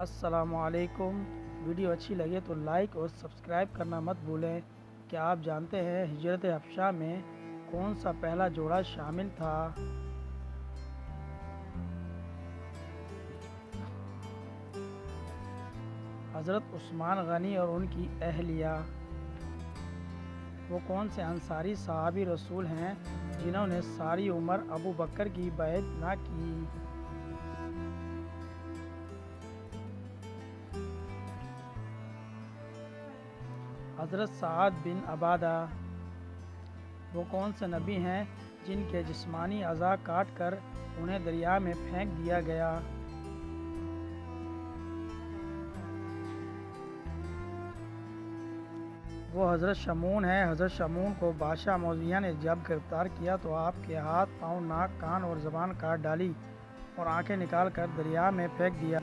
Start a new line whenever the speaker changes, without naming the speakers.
अस्सलामुअलैकुम। वीडियो अच्छी लगे तो लाइक और सब्सक्राइब करना मत भूलें। क्या आप जानते हैं हिजरत हबशा में कौन सा पहला जोड़ा शामिल था? हज़रत उस्मान गनी और उनकी अहलिया। वो कौन से अंसारी सहाबी रसूल हैं जिन्होंने सारी उम्र अबू बकर की बैत ना की? हज़रत साद बिन अबादा। वो कौन से नबी हैं जिनके जिस्मानी अज़ा काट कर उन्हें दरिया में फेंक दिया गया? वो हज़रत शमून है। हज़रत शमून को बादशाह मौज़िया ने जब गिरफ़्तार किया तो आपके हाथ, पाँव, नाक, कान और ज़बान काट डाली और आंखें निकाल कर दरिया में फेंक दिया।